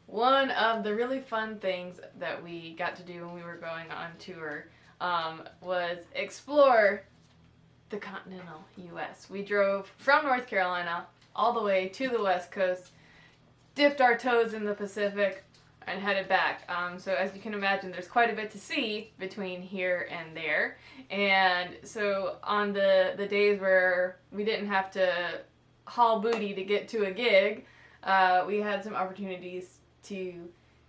One of the really fun things that we got to do when we were going on tour was explore the continental U.S. We drove from North Carolina all the way to the West Coast, dipped our toes in the Pacific, and headed back. So as you can imagine, there's quite a bit to see between here and there. And so on the days where we didn't have to haul booty to get to a gig, we had some opportunities to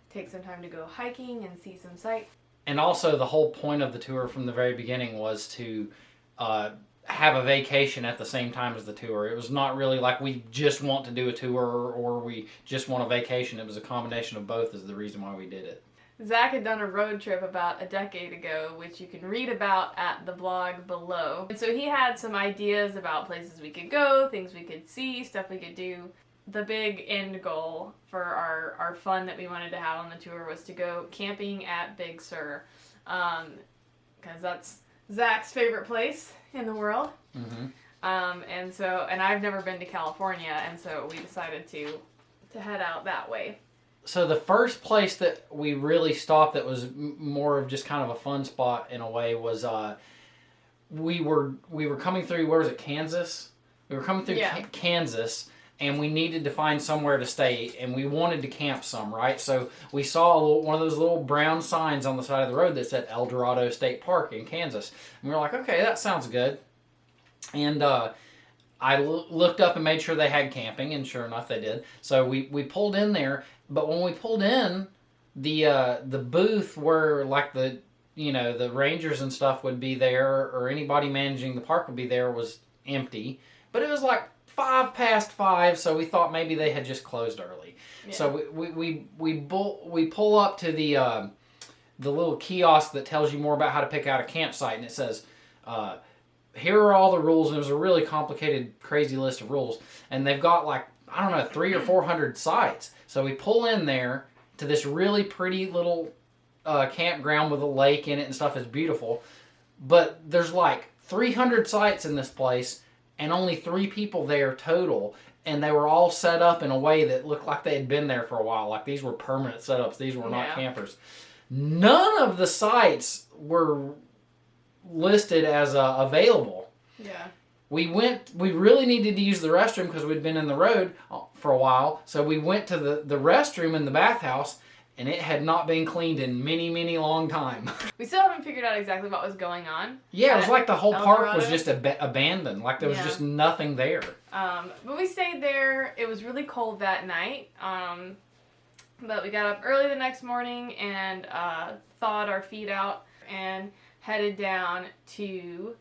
take some time to go hiking and see some sights. And also the whole point of the tour from the very beginning was to have a vacation at the same time as the tour. It was not really like we just want to do a tour or we just want a vacation. It was a combination of both is the reason why we did it. Zach had done a road trip about a decade ago, which you can read about at the blog below. And so he had some ideas about places we could go, things we could see, stuff we could do. The big end goal for our fun that we wanted to have on the tour was to go camping at Big Sur. Because that's Zach's favorite place in the world. Mm-hmm. And I've never been to California, and so we decided to head out that way. So the first place that we really stopped that was more of just kind of a fun spot in a way was we were coming through, where was it, Kansas? We were coming through Kansas, and we needed to find somewhere to stay, and we wanted to camp some, right? So we saw one of those little brown signs on the side of the road that said El Dorado State Park in Kansas. And we were like, okay, that sounds good. And I looked up and made sure they had camping, and sure enough, they did. So we pulled in there, but when we pulled in, the booth where like the rangers and stuff would be there, or anybody managing the park would be there, was empty. But it was like 5:05, so we thought maybe they had just closed early. Yeah. So we pull up to the little kiosk that tells you more about how to pick out a campsite, and it says, here are all the rules, and it was a really complicated, crazy list of rules, and they've got like, I don't know, 300 or 400 sites. So we pull in there to this really pretty little campground with a lake in it and stuff. It's beautiful, but there's like 300 sites in this place, and only 3 people there total, and they were all set up in a way that looked like they had been there for a while. Like these were permanent setups. These were not campers. None of the sites were listed as available. Yeah. We really needed to use the restroom because we'd been in the road for a while, so we went to the restroom in the bathhouse, and it had not been cleaned in many, many long time. We still haven't figured out exactly what was going on. Yeah, it was like the whole park was just abandoned. Like there was just nothing there. But we stayed there. It was really cold that night. But we got up early the next morning and thawed our feet out and headed down to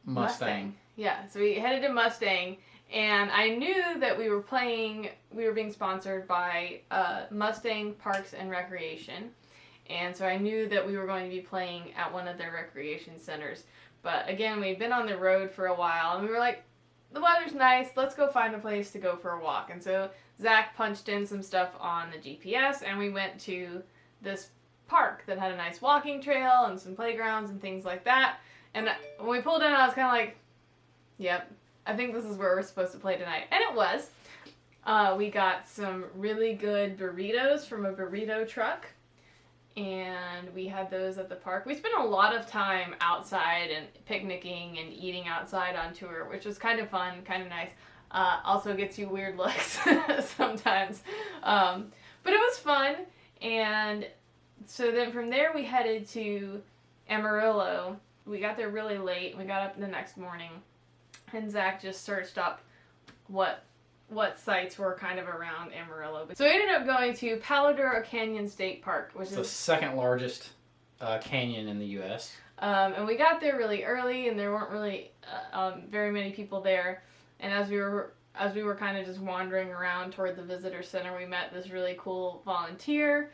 Mustang. Yeah, so we headed to Mustang, and I knew that we were being sponsored by Mustang Parks and Recreation, and so I knew that we were going to be playing at one of their recreation centers. But again, we'd been on the road for a while, and we were like, the weather's nice, let's go find a place to go for a walk. And so Zach punched in some stuff on the GPS, and we went to this park that had a nice walking trail and some playgrounds and things like that. And when we pulled in, I was kind of like, yep, I think this is where we're supposed to play tonight. And it was. We got some really good burritos from a burrito truck, and we had those at the park. We spent a lot of time outside and picnicking and eating outside on tour, which was kind of fun, kind of nice. Also gets you weird looks sometimes. But it was fun, and so then from there we headed to Amarillo. We got there really late. We got up the next morning, and Zach just searched up what sites were kind of around Amarillo. So we ended up going to Palo Canyon State Park, which is the second largest canyon in the U.S. And we got there really early, and there weren't really very many people there. And as we were kind of just wandering around toward the visitor center, we met this really cool volunteer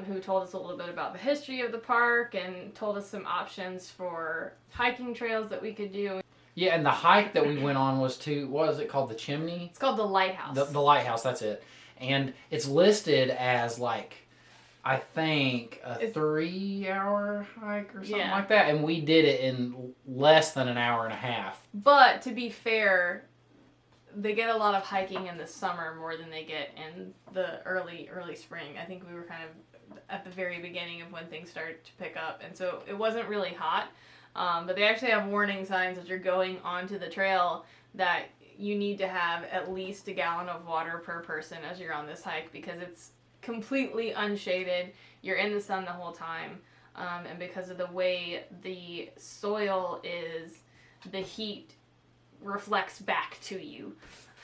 who told us a little bit about the history of the park and told us some options for hiking trails that we could do. Yeah, and the hike that we went on was to, what is it called, the Chimney? It's called the Lighthouse. The Lighthouse, that's it. And it's listed as like, I think, a 3-hour hike or something like that. And we did it in less than an hour and a half. But to be fair, they get a lot of hiking in the summer more than they get in the early spring. I think we were kind of at the very beginning of when things started to pick up, and so it wasn't really hot. But they actually have warning signs as you're going onto the trail that you need to have at least a gallon of water per person as you're on this hike, because it's completely unshaded. You're in the sun the whole time, and because of the way the soil is, the heat reflects back to you.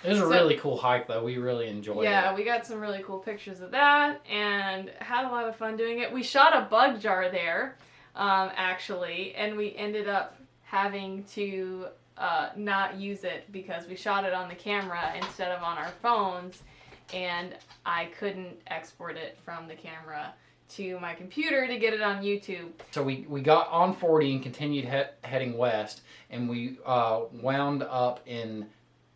It was a really cool hike, though. We really enjoyed it. Yeah, we got some really cool pictures of that and had a lot of fun doing it. We shot a bug jar there, actually, and we ended up having to not use it because we shot it on the camera instead of on our phones, and I couldn't export it from the camera to my computer to get it on YouTube. So we got on 40 and continued heading west, and we wound up in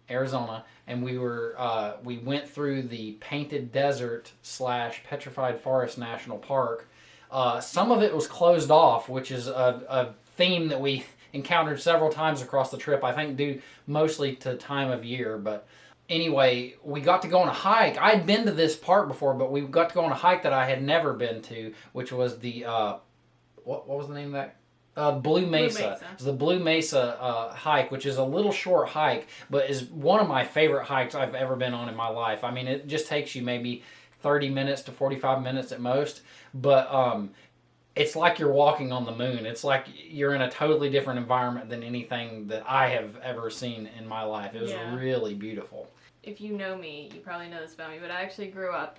Arizona, and we went through the Painted Desert / Petrified Forest National Park. Some of it was closed off, which is a theme that we encountered several times across the trip, I think due mostly to time of year. But anyway, we got to go on a hike. I had been to this park before, but we got to go on a hike that I had never been to, which was the, what was the name of that? Blue Mesa. It was the Blue Mesa hike, which is a little short hike, but is one of my favorite hikes I've ever been on in my life. I mean, it just takes you maybe 30 minutes to 45 minutes at most, but it's like you're walking on the moon. It's like you're in a totally different environment than anything that I have ever seen in my life. It was really beautiful. If you know me, you probably know this about me, but I actually grew up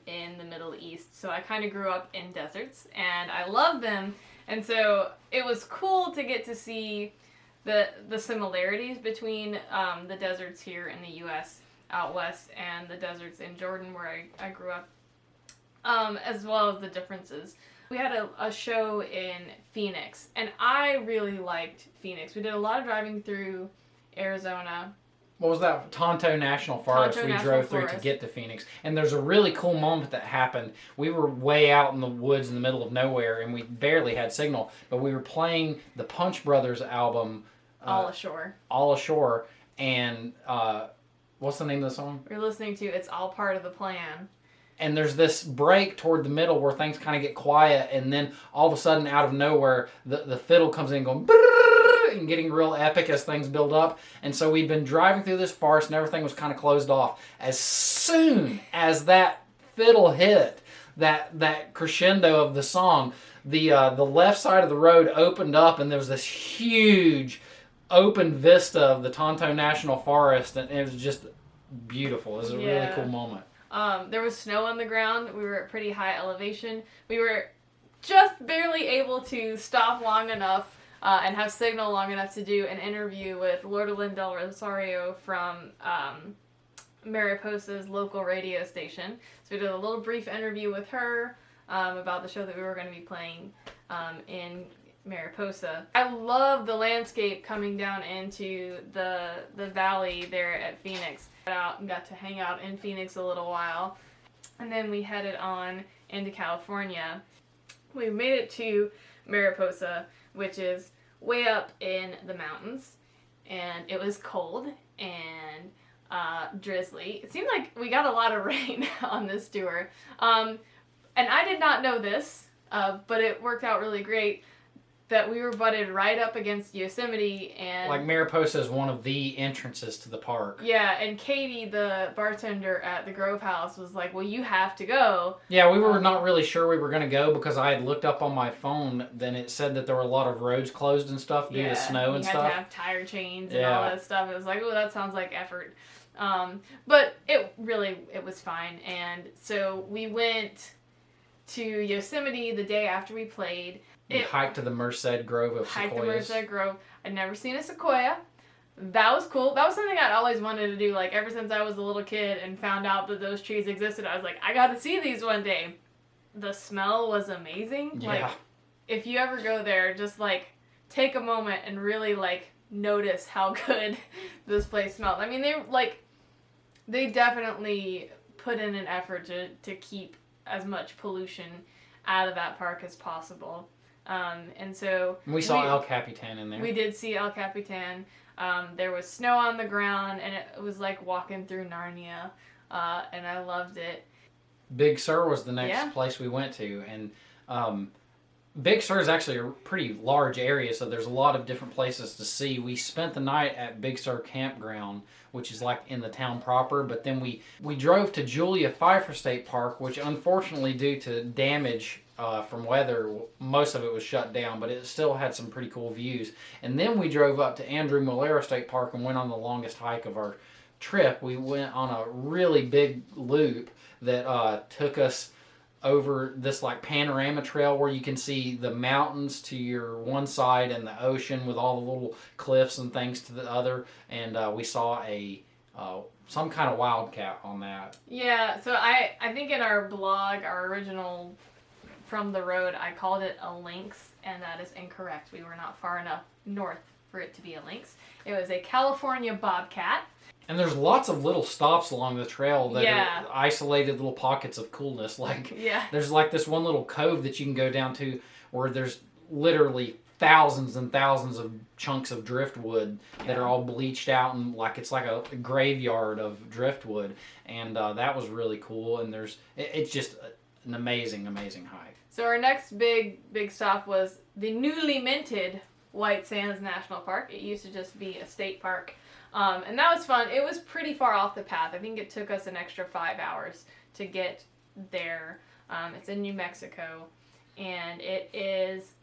in the Middle East, so I kind of grew up in deserts, and I love them. And so it was cool to get to see the similarities between the deserts here in the U.S. out west and the deserts in Jordan where I grew up, as well as the differences. We had a show in Phoenix, and I really liked Phoenix. We did a lot of driving through Arizona. What was that? Tonto National Forest we drove through to get to Phoenix. And there's a really cool moment that happened. We were way out in the woods in the middle of nowhere, and we barely had signal, but we were playing the Punch Brothers album, All Ashore. All Ashore, and what's the name of the song? We're listening to It's All Part of the Plan. And there's this break toward the middle where things kind of get quiet, and then all of a sudden, out of nowhere, the fiddle comes in going and getting real epic as things build up. And so we've been driving through this forest, and everything was kind of closed off. As soon as that fiddle hit, that crescendo of the song, the left side of the road opened up, and there was this huge open vista of the Tonto National Forest, and it was just beautiful. It was a really cool moment. There was snow on the ground. We were at pretty high elevation. We were just barely able to stop long enough and have signal long enough to do an interview with Lordelyn Del Rosario from Mariposa's local radio station. So we did a little brief interview with her about the show that we were going to be playing in Mariposa. I love the landscape coming down into the valley there at Phoenix. Out and got to hang out in Phoenix a little while, and then we headed on into California. We made it to Mariposa, which is way up in the mountains, and it was cold and drizzly. It seemed like we got a lot of rain on this tour, and I did not know this, but it worked out really great that we were butted right up against Yosemite, and like Mariposa is one of the entrances to the park. Yeah, and Katie, the bartender at the Grove House, was like, well, you have to go. Yeah, we were not really sure we were going to go because I had looked up on my phone, then it said that there were a lot of roads closed and stuff due to snow and stuff. You had to have tire chains and all that stuff. It was like, oh, that sounds like effort. But it was fine. And so we went to Yosemite the day after we played. We hiked to the Merced Grove of sequoias. Hiked the Merced Grove. I'd never seen a sequoia. That was cool. That was something I'd always wanted to do. Like, ever since I was a little kid and found out that those trees existed, I was like, I gotta see these one day. The smell was amazing. Yeah. Like, if you ever go there, just, like, take a moment and really, like, notice how good this place smelled. I mean, they definitely put in an effort to keep as much pollution out of that park as possible. And so we saw El Capitan in there. We did see El Capitan. There was snow on the ground, and it was like walking through Narnia, and I loved it. Big Sur was the next place we went to, and Big Sur is actually a pretty large area, so there's a lot of different places to see. We spent the night at Big Sur Campground, which is like in the town proper, but then we drove to Julia Pfeiffer State Park, which unfortunately, due to damage from weather, most of it was shut down, but it still had some pretty cool views. And then we drove up to Andrew Molaro State Park and went on the longest hike of our trip. We went on a really big loop that took us over this like panorama trail where you can see the mountains to your one side and the ocean with all the little cliffs and things to the other, and we saw a some kind of wildcat on that. Yeah, so I think in our blog, our original From the Road, I called it a lynx, and that is incorrect. We were not far enough north for it to be a lynx. It was a California bobcat. And there's lots of little stops along the trail that are isolated little pockets of coolness. Like, there's like this one little cove that you can go down to where there's literally thousands and thousands of chunks of driftwood that are all bleached out, and like it's like a graveyard of driftwood. And that was really cool. And it's just an amazing, amazing hike. So our next big stop was the newly minted White Sands National Park. It used to just be a state park. And that was fun. It was pretty far off the path. I think it took us an extra 5 hours to get there. It's in New Mexico, and it is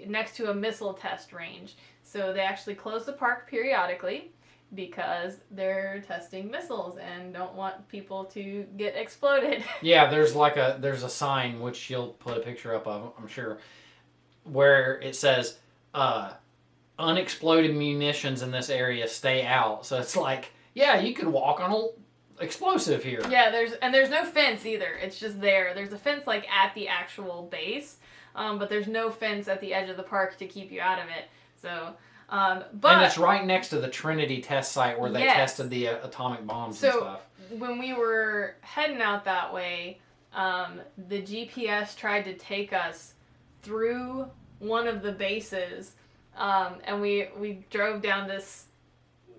next to a missile test range. So they actually close the park periodically because they're testing missiles and don't want people to get exploded. Yeah, there's a sign, which you'll put a picture up of, I'm sure, where it says, unexploded munitions in this area, stay out. So it's like, yeah, you could walk on an explosive here. Yeah, there's no fence either. It's just there. There's a fence like at the actual base, but there's no fence at the edge of the park to keep you out of it. So, but and it's right next to the Trinity test site where they tested the atomic bombs and stuff. When we were heading out that way, the GPS tried to take us through one of the bases. And we drove down this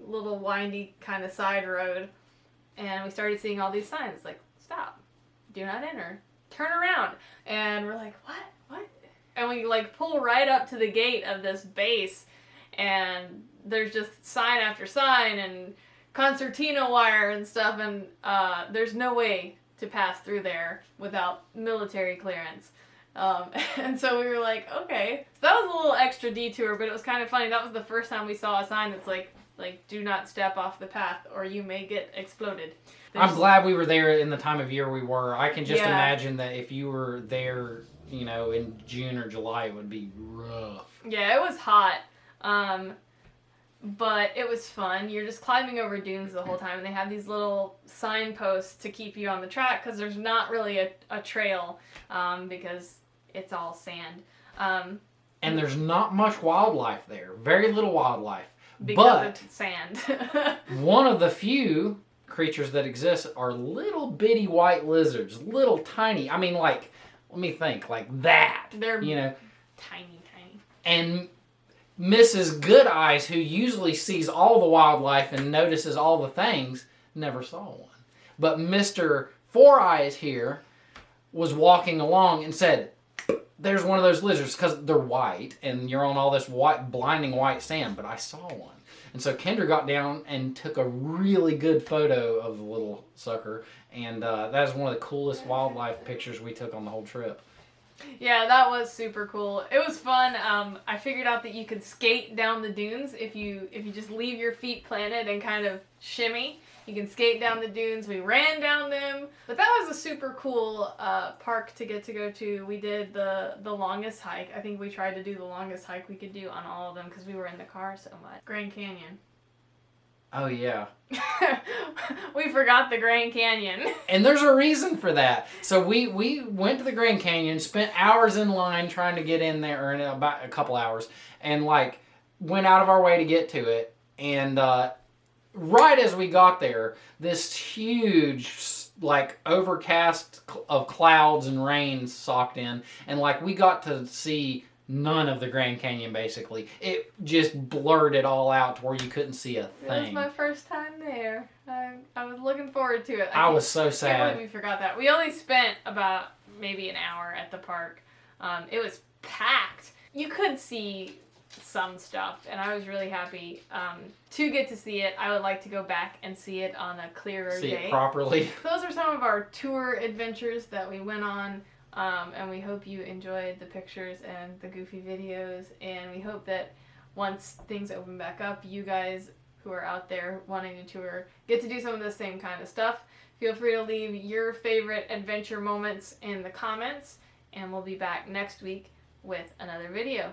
little windy kind of side road, and we started seeing all these signs like, stop, do not enter, turn around. And we're like, what? And we like pull right up to the gate of this base, and there's just sign after sign and concertina wire and stuff, and there's no way to pass through there without military clearance. And so we were like, okay. So that was a little extra detour, but it was kind of funny. That was the first time we saw a sign that's like do not step off the path or you may get exploded. I'm glad we were there in the time of year we were. I can just imagine that if you were there, in June or July, it would be rough. Yeah, it was hot. But it was fun. You're just climbing over dunes the whole time, and they have these little signposts to keep you on the track because there's not really a trail because it's all sand. And there's not much wildlife there. Very little wildlife. Because it's sand. One of the few creatures that exist are little bitty white lizards. Little tiny. I mean, like, let me think. Like that. They're tiny. And Mrs. Good Eyes, who usually sees all the wildlife and notices all the things, never saw one. But Mr. Four Eyes here was walking along and said, there's one of those lizards, because they're white, and you're on all this white, blinding white sand, but I saw one. And so Kendra got down and took a really good photo of the little sucker, and that is one of the coolest wildlife pictures we took on the whole trip. Yeah, that was super cool. It was fun. I figured out that you could skate down the dunes if you just leave your feet planted and kind of shimmy. You can skate down the dunes. We ran down them. But that was a super cool park to get to go to. We did the longest hike. I think we tried to do the longest hike we could do on all of them because we were in the car so much. Grand Canyon. Oh, yeah. We forgot the Grand Canyon. And there's a reason for that. So we went to the Grand Canyon, spent hours in line trying to get in there, or about a couple hours, and went out of our way to get to it. And right as we got there, this huge overcast of clouds and rain socked in, and we got to see none of the Grand Canyon, basically. It just blurred it all out to where you couldn't see a thing. It was my first time there. I was looking forward to it. I was so I can't sad. believe we forgot that. We only spent about maybe an hour at the park. It was packed. You could see some stuff, and I was really happy to get to see it. I would like to go back and see it on a clearer day. See it properly. Those are some of our tour adventures that we went on, and we hope you enjoyed the pictures and the goofy videos, and we hope that once things open back up, you guys who are out there wanting to tour get to do some of the same kind of stuff. Feel free to leave your favorite adventure moments in the comments, and we'll be back next week with another video.